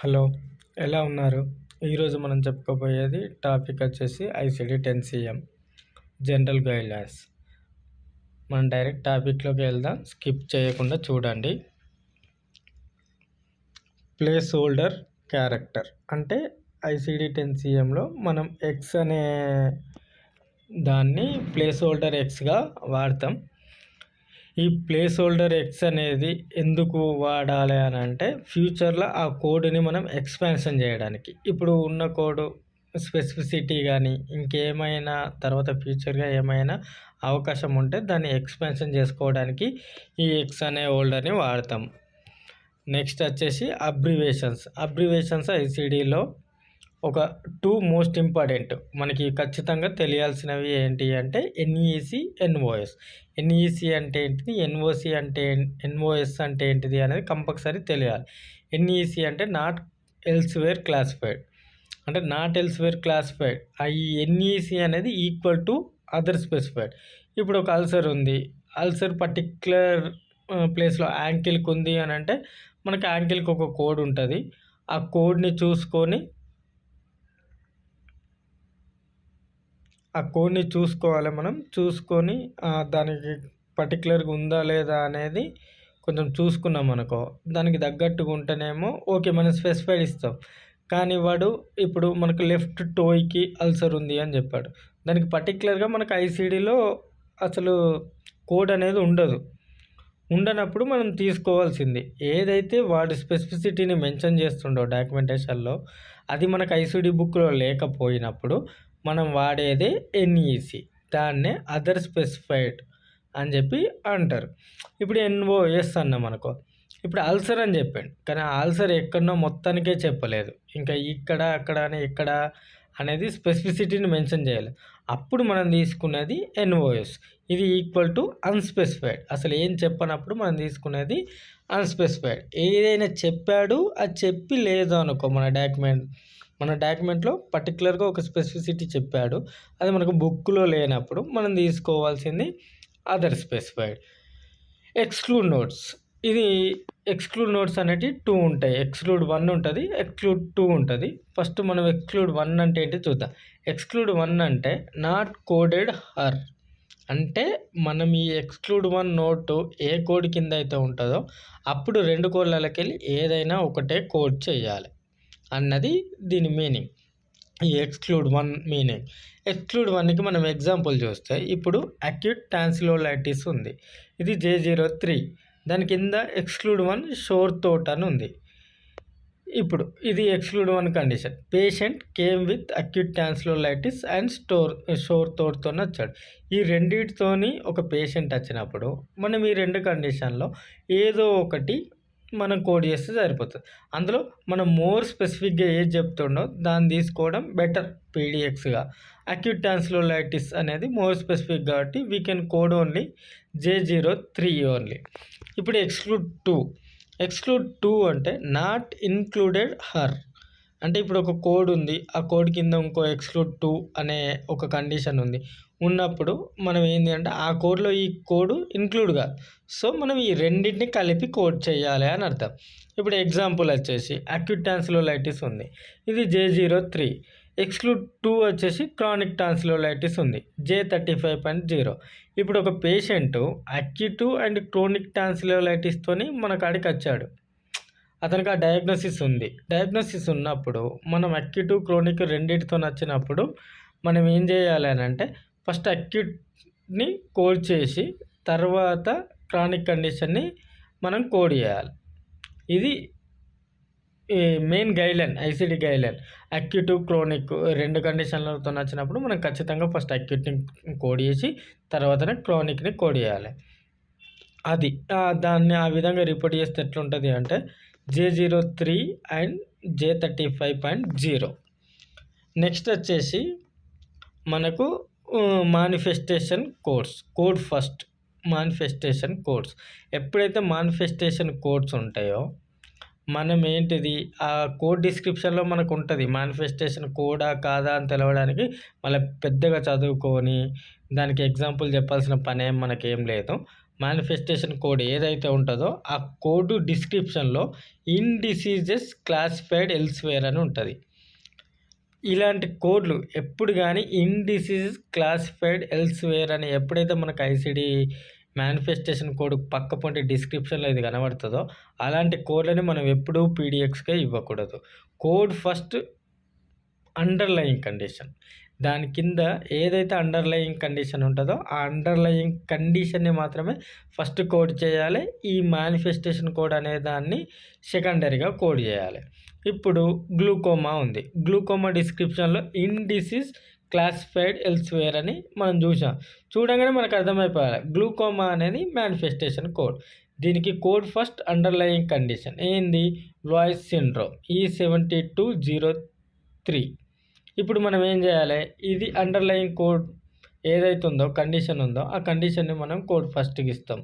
Hello, ఎలా ఉన్నారు? ఈరోజు మనం చెప్పుకోబోయేది టాపిక్ వచ్చేసి ఐసిడి 10 CM జనరల్ గైడ్లైన్స్. మనం డైరెక్ట్ టాపిక్లోకి వెళ్దాం, స్కిప్ చేయకుండా చూడండి. ప్లేస్ హోల్డర్ క్యారెక్టర్ అంటే ఐసిడి 10 CMలో మనం ఎక్స్ అనే దాన్ని ప్లేస్ హోల్డర్ ఎక్స్గా వాడతాం. ఈ ప్లేస్ హోల్డర్ ఎక్స్ అనేది ఎందుకు వాడాలి అని అంటే ఫ్యూచర్లో ఆ కోడ్ని మనం ఎక్స్పాన్షన్ చేయడానికి, ఇప్పుడు ఉన్న కోడ్ స్పెసిఫిసిటీ కానీ ఇంకేమైనా తర్వాత ఫ్యూచర్గా ఏమైనా అవకాశం ఉంటే దాన్ని ఎక్స్పాన్షన్ చేసుకోవడానికి ఈ ఎక్స్ అనే హోల్డర్ని వాడతాం. నెక్స్ట్ వచ్చేసి అబ్రివేషన్స్ ఐసిడిలో ఒక 2 మోస్ట్ ఇంపార్టెంట్ మనకి ఖచ్చితంగా తెలియాల్సినవి ఏంటి అంటే ఎన్ఈసి, ఎన్ఓఎస్. ఎన్ఈసి అంటే ఏంటిది, ఎన్ఓసి అంటే ఎన్ఓఎస్ అంటే ఏంటిది అనేది కంపల్సరీ తెలియాలి. ఎన్ఈసి అంటే నాట్ ఎల్స్వేర్ క్లాసిఫైడ్, అంటే నాట్ ఎల్స్వేర్ క్లాసిఫైడ్. ఈ ఎన్ఈసి అనేది ఈక్వల్ టు అదర్ స్పెసిఫైడ్. ఇప్పుడు ఒక అల్సర్ ఉంది, అల్సర్ పర్టిక్యులర్ ప్లేస్లో యాంకిల్కి ఉంది అని అంటే మనకి యాంకిల్కి ఒక కోడ్ ఉంటుంది. ఆ కోడ్ని చూసుకోవాలి. మనం చూసుకొని దానికి పర్టికులర్గా ఉందా లేదా అనేది కొంచెం చూసుకున్నాం అనుకో, దానికి తగ్గట్టుగా ఉంటేనేమో ఓకే మనం స్పెసిఫైడ్ ఇస్తాం. కానీ వాడు ఇప్పుడు మనకు లెఫ్ట్ టోయ్కి అల్సర్ ఉంది అని చెప్పాడు, దానికి పర్టికులర్గా మనకు ఐసిడిలో అసలు కోడ్ అనేది ఉండనప్పుడు మనం తీసుకోవాల్సింది ఏదైతే వాడి స్పెసిఫిసిటీని మెన్షన్ చేస్తుండో డాక్యుమెంటేషన్లో, అది మనకు ఐసిడి బుక్లో లేకపోయినప్పుడు మనం వాడేదే ఎన్ఈసి, దాన్నే అదర్ స్పెసిఫైడ్ అని చెప్పి అంటారు. ఇప్పుడు ఎన్ఓఎస్ అన్నాం అనుకో, ఇప్పుడు అల్సర్ అని చెప్పాడు కానీ ఆ అల్సర్ ఎక్కడనో మొత్తానికే చెప్పలేదు, ఇంకా ఇక్కడ అక్కడ అని ఎక్కడ అనేది స్పెసిఫిసిటీని మెన్షన్ చేయాలి. అప్పుడు మనం తీసుకునేది ఎన్ఓఎస్. ఇది ఈక్వల్ టు అన్స్పెసిఫైడ్. అసలు ఏం చెప్పనప్పుడు మనం తీసుకునేది అన్స్పెసిఫైడ్. ఏదైనా చెప్పాడు అది చెప్పి లేదు అనుకో, మన డాక్యుమెంట్లో పర్టికులర్గా ఒక స్పెసిఫిసిటీ చెప్పాడు, అది మనకు బుక్లో లేనప్పుడు మనం తీసుకోవాల్సింది అదర్ స్పెసిఫైడ్. Exclude notes. ఇది ఎక్స్క్లూడ్ నోట్స్ అనేవి 2 ఉంటాయి. ఎక్స్క్లూడ్ 1 ఉంటుంది, ఎక్స్క్లూడ్ 2 ఉంటుంది. ఫస్ట్ మనం ఎక్స్క్లూడ్ 1 అంటే ఏంటి చూద్దాం. ఎక్స్క్లూడ్ 1 అంటే నాట్ కోడెడ్ హర్, అంటే మనం ఈ ఎక్స్క్లూడ్ 1 నోటు ఏ కోడ్ కింద అయితే ఉంటుందో అప్పుడు 2 కోడ్లకి వెళ్ళి ఏదైనా ఒకటే కోడ్ చేయాలి అన్నది దీని మీనింగ్. ఈ ఎక్స్క్లూడ్ 1 మీనింగ్. ఎక్స్క్లూడ్ 1కి మనం ఎగ్జాంపుల్ చూస్తే ఇప్పుడు అక్యూట్ టాన్సిలోలైటిస్ ఉంది, ఇది J03. దాని కింద ఎక్స్క్లూడ్ 1 షోర్ థోట్ అని ఉంది. ఇప్పుడు ఇది exclude 1 condition. Patient came with acute tonsillitis and sore థోట్తో వచ్చాడు. ఈ రెండింటితోని ఒక పేషెంట్ వచ్చినప్పుడు మనం ఈ 2 కండిషన్లో ఏదో ఒకటి మనం కోడ్ చేస్తే సరిపోతుంది. అందులో మనం మోర్ స్పెసిఫిక్గా ఏది చెప్తుండో దాన్ని తీసుకోవడం బెటర్ పీడిఎక్స్గా. అక్యూట్ టాన్సిలోలైటిస్ అనేది మోర్ స్పెసిఫిక్ కాబట్టి we can code only J03 only. ఇప్పుడు ఎక్స్క్లూడ్ 2 అంటే నాట్ ఇన్క్లూడెడ్ హర్, అంటే ఇప్పుడు ఒక కోడ్ ఉంది, ఆ కోడ్ కింద ఇంకో ఎక్స్క్లూడ్ 2 అనే ఒక కండిషన్ ఉన్నప్పుడు మనం ఏంటి అంటే ఆ కోడ్లో ఈ కోడ్ ఇంక్లూడ్ కాదు, సో మనం ఈ రెండింటిని కలిపి కోడ్ చేయాలి అని అర్థం. ఇప్పుడు ఎగ్జాంపుల్ వచ్చేసి అక్యూట్ టాన్సిలోలైటిస్ ఉంది, ఇది J03. ఎక్స్క్లూడ్ 2 వచ్చేసి క్రానిక్ టాన్సిలోలైటిస్ ఉంది, J35.0. ఇప్పుడు ఒక పేషెంట్ అక్యూట్ అండ్ క్రోనిక్ టాన్సిలోలైటిస్తోని మన కాడికి వచ్చాడు, అతనికి ఆ డయాగ్నోసిస్ ఉంది. డయాగ్నోసిస్ ఉన్నప్పుడు మనం అక్యూట్ క్రోనిక్ రెండింటితో వచ్చినప్పుడు మనం ఏం చేయాలి అని అంటే ఫస్ట్ అక్యూట్ని కోడ్ చేసి తర్వాత క్రానిక్ కండిషన్ని మనం కోడ్ చేయాలి. ఇది main guideline, ICD guideline. Acute chronic 2 కండిషన్లతో వచ్చినప్పుడు మనం ఖచ్చితంగా ఫస్ట్ అక్యూట్ని కోడ్ చేసి తర్వాతనే క్రానిక్ని కోడ్ చేయాలి. అది దాన్ని ఆ విధంగా రిపోర్ట్ చేస్తే ఎట్లుంటుంది అంటే J03 అండ్ J35.0. నెక్స్ట్ వచ్చేసి మనకు manifestation code first. Manifestation codes ఎప్పుడైతే మానిఫెస్టేషన్ కోడ్స్ ఉంటాయో మనం ఏంటిది ఆ కోడ్ డిస్క్రిప్షన్లో మనకు ఉంటుంది, మానిఫెస్టేషన్ కోడా కాదా అని తెలవడానికి మళ్ళీ పెద్దగా చదువుకొని దానికి ఎగ్జాంపుల్ చెప్పాల్సిన పని మనకేం లేదు. మేనిఫెస్టేషన్ కోడ్ ఏదైతే ఉంటుందో ఆ కోడ్ డిస్క్రిప్షన్లో ఇన్ డిసీజెస్ క్లాసిఫైడ్ ఎల్స్వేర్ అని ఉంటుంది. ఇలాంటి కోడ్లు ఎప్పుడు కానీ ఇన్ డిసీజెస్ క్లాసిఫైడ్ ఎల్స్వేర్ అని ఎప్పుడైతే మనకు ఐసిడి మేనిఫెస్టేషన్ కోడ్ పక్క పొంటి డిస్క్రిప్షన్లో ఇది కనబడుతుందో అలాంటి కోడ్లని మనం ఎప్పుడూ పీడిఎక్స్గా ఇవ్వకూడదు. కోడ్ ఫస్ట్ అండర్లయింగ్ కండిషన్, దాని కింద ఏదైతే అండర్లయింగ్ కండిషన్ ఉంటుందో ఆ అండర్లయింగ్ కండిషన్ని మాత్రమే ఫస్ట్ కోడ్ చేయాలి. ఈ మేనిఫెస్టేషన్ కోడ్ అనే దాన్ని సెకండరీగా కోడ్ చేయాలి. ఇప్పుడు గ్లూకోమా ఉంది. గ్లూకోమా డిస్క్రిప్షన్లో ఇన్ డిసీజ్ క్లాసిఫైడ్ ఎల్స్వేర్ అని మనం చూడగానే మనకు అర్థమైపోయాలి గ్లూకోమా అనేది మేనిఫెస్టేషన్ కోడ్. దీనికి కోడ్ ఫస్ట్ అండర్లయింగ్ కండిషన్ ఏంది? Voice syndrome E7203. ఇప్పుడు మనం ఏం చేయాలి? ఇది అండర్లయింగ్ కోడ్ ఏదైతే ఉందో కండిషన్ ఉందో ఆ కండిషన్ని మనం కోడ్ ఫస్ట్కి ఇస్తాం.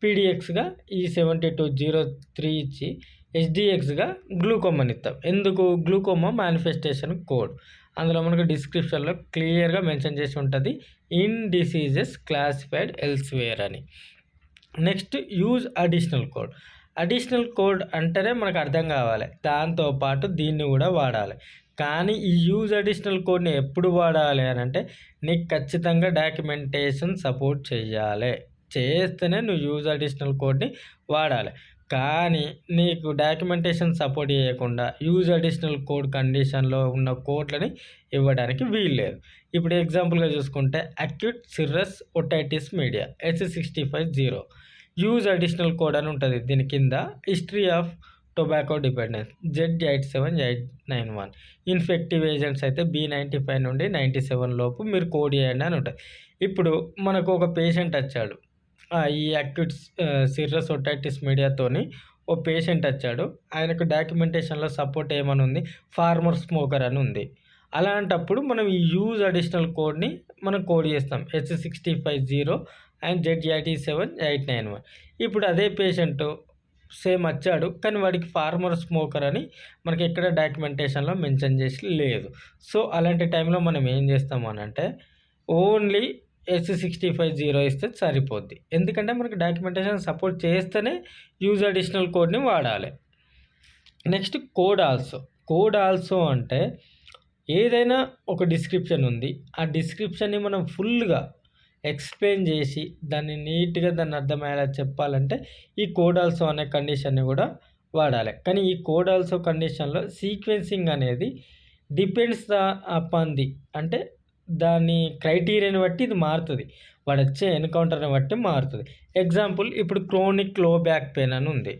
పీడిఎక్స్గా E7203 ఇచ్చి HDXగా గ్లూకోమాని ఇస్తాం. ఎందుకు? Glaucoma manifestation code. అందులో మనకు డిస్క్రిప్షన్లో క్లియర్గా మెన్షన్ చేసి ఉంటుంది ఇన్ డిసీజెస్ క్లాసిఫైడ్ ఎల్స్వేర్ అని. Next use additional code. Additional code అంటేనే మనకు అర్థం కావాలి, దాంతోపాటు దీన్ని కూడా వాడాలి. కానీ ఈ యూజ్ అడిషనల్ కోడ్ని ఎప్పుడు వాడాలి అని అంటే నీకు ఖచ్చితంగా డాక్యుమెంటేషన్ సపోర్ట్ చేయాలి, చేస్తేనే నువ్వు యూజ్ అడిషనల్ కోడ్ని వాడాలి. కానీ నీకు డాక్యుమెంటేషన్ సపోర్ట్ చేయకుండా యూజ్ అడిషనల్ కోడ్ కండిషన్లో ఉన్న కోడ్లని ఇవ్వడానికి వీల్లేదు. ఇప్పుడు ఎగ్జాంపుల్గా చూసుకుంటే acute Cirrus otitis media H650 use additional code అని ఉంటుంది. దీని కింద history of tobacco dependence Z87891 infective agents అయితే B95 నుండి 97 లోపు మీరు కోడ్ చేయండి అని ఉంటుంది. ఇప్పుడు మనకు ఒక పేషెంట్ వచ్చాడు, ఈ అక్యూట్ సిర్రస్ ఒటైటిస్ మీడియాతోని ఓ పేషెంట్ వచ్చాడు. ఆయనకు డాక్యుమెంటేషన్లో సపోర్ట్ ఏమని ఉంది? ఫార్మర్ స్మోకర్ అని ఉంది. అలాంటప్పుడు మనం ఈ యూజ్ అడిషనల్ కోడ్ని మనం కోడ్ చేస్తాం H650 అండ్ Z87891. ఇప్పుడు అదే పేషెంట్ సేమ్ వచ్చాడు, కానీ వాడికి ఫార్మర్ స్మోకర్ అని మనకి ఎక్కడ డాక్యుమెంటేషన్లో మెన్షన్ చేసి లేదు. సో అలాంటి టైంలో మనం ఏం చేస్తాము అని అంటే ఓన్లీ H650 ఇస్తే సరిపోద్ది. ఎందుకంటే మనకి డాక్యుమెంటేషన్ సపోర్ట్ చేస్తేనే యూజ్ అడిషనల్ కోడ్ని వాడాలి. నెక్స్ట్ కోడ్ ఆల్సో అంటే ఏదైనా ఒక డిస్క్రిప్షన్ ఉంది, ఆ డిస్క్రిప్షన్ని మనం ఫుల్గా ఎక్స్ప్లెయిన్ చేసి దాన్ని నీట్గా దాన్ని అర్థమయ్యేలా చెప్పాలంటే ఈ కోడ్ ఆల్సో అనే కండిషన్ని కూడా వాడాలి. కానీ ఈ కోడ్ ఆల్సో కండిషన్లో సీక్వెన్సింగ్ అనేది డిపెండ్స్ అపాన్ ది, అంటే దాని క్రైటీరియాని బట్టి ఇది మారుతుంది, వాడు వచ్చే ఎన్కౌంటర్ని బట్టి మారుతుంది. ఎగ్జాంపుల్ ఇప్పుడు క్రోనిక్ లో బ్యాక్ పెయిన్ అని ఉంది.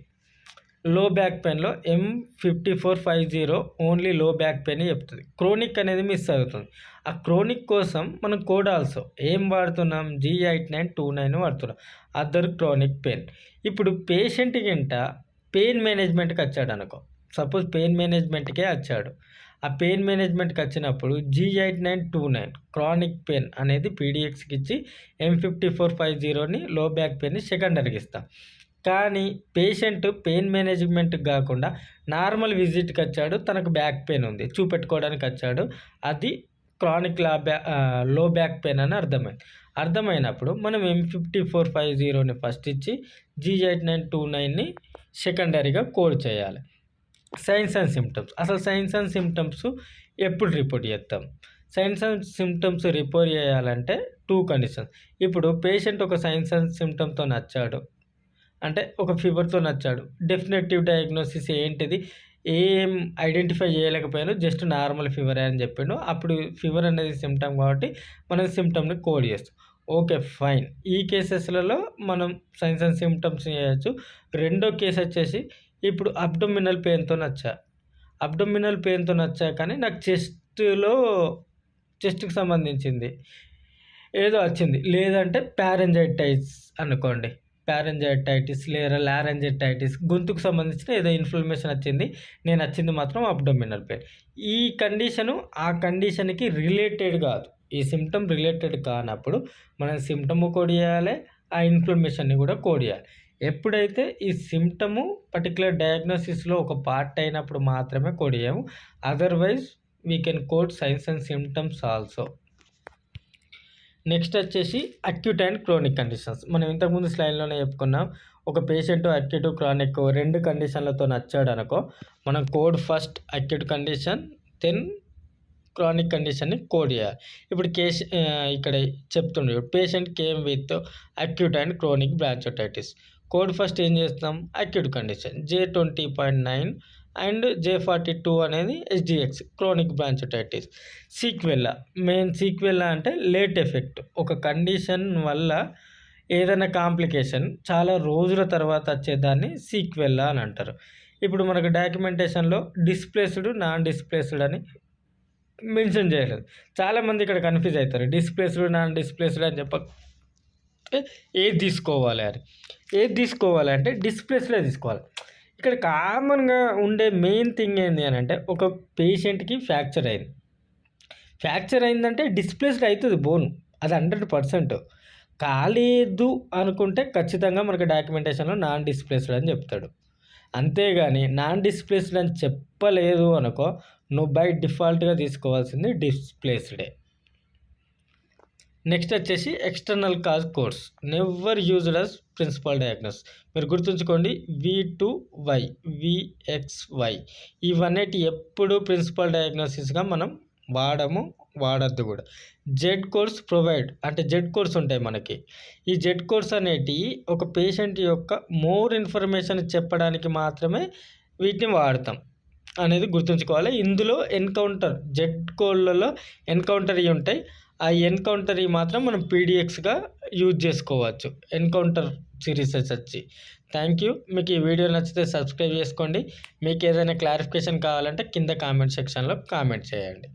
లో బ్యాక్ పెయిన్లో M5450 ఓన్లీ లో బ్యాక్ పెయిన్ చెప్తుంది, క్రోనిక్ అనేది మిస్ అవుతుంది. ఆ క్రోనిక్ కోసం మనం కోడ్ ఆల్సో ఏం వాడుతున్నాం? G8929 వాడుతున్నాం, అదర్ క్రోనిక్ పెయిన్. ఇప్పుడు పేషెంట్ గింట పెయిన్ మేనేజ్మెంట్కి వచ్చాడు అనుకో, సపోజ్ పెయిన్ మేనేజ్మెంట్కే వచ్చాడు. ఆ పెయిన్ మేనేజ్మెంట్కి వచ్చినప్పుడు G8929 క్రానిక్ పెయిన్ అనేది పీడిఎక్స్కి ఇచ్చి M5450ని లో బ్యాక్ పెయిన్ని సెకండరీకి ఇస్తాం. కానీ పేషెంట్ పెయిన్ మేనేజ్మెంట్కి కాకుండా నార్మల్ విజిట్కి వచ్చాడు, తనకు బ్యాక్ పెయిన్ ఉంది చూపెట్టుకోవడానికి వచ్చాడు, అది క్రానిక్ లో బ్యాక్ పెయిన్ అని అర్థమైనప్పుడు మనం M5450ని ఫస్ట్ ఇచ్చి G8929ని సెకండరీగా కోడ్ చేయాలి. Science and symptoms. అసలు సైన్స్ అండ్ సిమ్టమ్స్ ఎప్పుడు రిపోర్ట్ చేస్తాం? సైన్స్ అండ్ సిమ్టమ్స్ రిపోర్ట్ చేయాలంటే 2 కండిషన్స్. ఇప్పుడు పేషెంట్ ఒక సైన్స్ అండ్ సిమ్టమ్తో వచ్చాడు అంటే ఒక ఫీవర్తో వచ్చాడు, డెఫినెటివ్ డయాగ్నోసిస్ ఏంటిది? ఏం ఐడెంటిఫై చేయలేకపోయాను, జస్ట్ నార్మల్ ఫీవర్ అని చెప్పిండు. అప్పుడు ఫీవర్ అనేది సిమ్టమ్ కాబట్టి మనం సిమ్టమ్ని కోడ్ చేస్తాం. ఓకే ఫైన్, ఈ కేసెస్లలో మనం సైన్స్ అండ్ సిమ్టమ్స్ చేయొచ్చు. రెండో కేసు వచ్చేసి ఇప్పుడు అబ్డోమినల్ పెయిన్తో వచ్చా కానీ నాకు చెస్ట్కి సంబంధించింది ఏదో వచ్చింది, లేదంటే ప్యారెంజైటిస్ అనుకోండి, ప్యారెంజైటిస్ లేదా లారెంజైటిస్, గొంతుకు సంబంధించిన ఏదో ఇన్ఫ్లమేషన్ వచ్చింది, నేను వచ్చింది మాత్రం అబ్డోమినల్ పెయిన్. ఈ కండిషను ఆ కండిషన్కి రిలేటెడ్ కాదు, ఈ సిమ్టమ్ రిలేటెడ్ కానప్పుడు మనం సిమ్టమ్ కోడ్ చేయాలి, ఆ ఇన్ఫ్లమేషన్ని కూడా కోడ్ చేయాలి. ఎప్పుడైతే ఈ సిమ్టము పర్టికులర్ డయాగ్నోసిస్లో ఒక పార్ట్ అయినప్పుడు మాత్రమే కోడ్ చేయము, otherwise we can code science and symptoms also. Next వచ్చేసి అక్యూట్ అండ్ క్రోనిక్ కండిషన్స్. మనం ఇంతకుముందు స్లైడ్లోనే చెప్పుకున్నాం. ఒక పేషెంట్ అక్యూట్ క్రానిక్ 2 కండిషన్లతో వచ్చాడు అనుకో, మనం code first acute condition then chronic కండిషన్ని కోడ్ చేయాలి. ఇప్పుడు ఇక్కడ చెప్తుండే patient came with acute and chronic bronchitis. Code first ఏం చేస్తాం, acute condition J20.9 and J42 అనేది HDX chronic bronchitis. Sequela, main sequela అంటే లేట్ ఎఫెక్ట్. ఒక కండిషన్ వల్ల ఏదైనా కాంప్లికేషన్ చాలా రోజుల తర్వాత వచ్చేదాన్ని సీక్వెల్లా అని అంటారు. ఇప్పుడు మనకు డాక్యుమెంటేషన్లో డిస్ప్లేస్డ్, నాన్ డిస్ప్లేస్డ్ అని మెన్షన్ చేయలేదు. చాలామంది ఇక్కడ కన్ఫ్యూజ్ అవుతారు. డిస్ప్లేస్డ్, నాన్ డిస్ప్లేస్డ్ అని ఏది తీసుకోవాలి అని. ఏది తీసుకోవాలంటే డిస్ప్లేస్డే తీసుకోవాలి. ఇక్కడ కామన్గా ఉండే మెయిన్ థింగ్ ఏంటి అని అంటే, ఒక పేషెంట్కి ఫ్రాక్చర్ అయిందంటే డిస్ప్లేస్డ్ అవుతుంది బోన్, అది 100%. కాలేదు అనుకుంటే ఖచ్చితంగా మనకు డాక్యుమెంటేషన్లో నాన్ డిస్ప్లేస్డ్ అని చెప్తాడు. అంతేగాని నాన్ డిస్ప్లేస్డ్ అని చెప్పలేదు అనుకో, నువ్వు బై డిఫాల్ట్గా తీసుకోవాల్సింది డిస్ప్లేస్డే. నెక్స్ట్ వచ్చేసి external cause codes never used as principal diagnosis. మీరు గుర్తుంచుకోండి, V2Y, VXY ఇవన్నీ ఎప్పుడు ప్రిన్సిపల్ డయాగ్నోసిస్గా మనం వాడద్దు కూడా. జెడ్ కోడ్స్ ప్రొవైడ్ అంటే జెడ్ కోడ్స్ ఉంటాయి మనకి. ఈ జెడ్ కోడ్స్ అనేటివి ఒక పేషెంట్ యొక్క మోర్ ఇన్ఫర్మేషన్ చెప్పడానికి మాత్రమే వీటిని వాడతాం అనేది గుర్తుంచుకోవాలి. ఇందులో ఎన్కౌంటర్ జెడ్ కోడ్లలో ఎన్కౌంటర్ ఉంటాయి. ఆ ఎన్కౌంటర్ మాత్రం మనం PDXగా యూజ్ చేసుకోవచ్చు. ఎన్కౌంటర్ సిరీస్ వచ్చి. Thank you. మీకు ఈ వీడియో నచ్చితే సబ్స్క్రైబ్ చేసుకోండి. మీకు ఏదైనా క్లారిఫికేషన్ కావాలంటే కింద కామెంట్ సెక్షన్లో కామెంట్ చేయండి.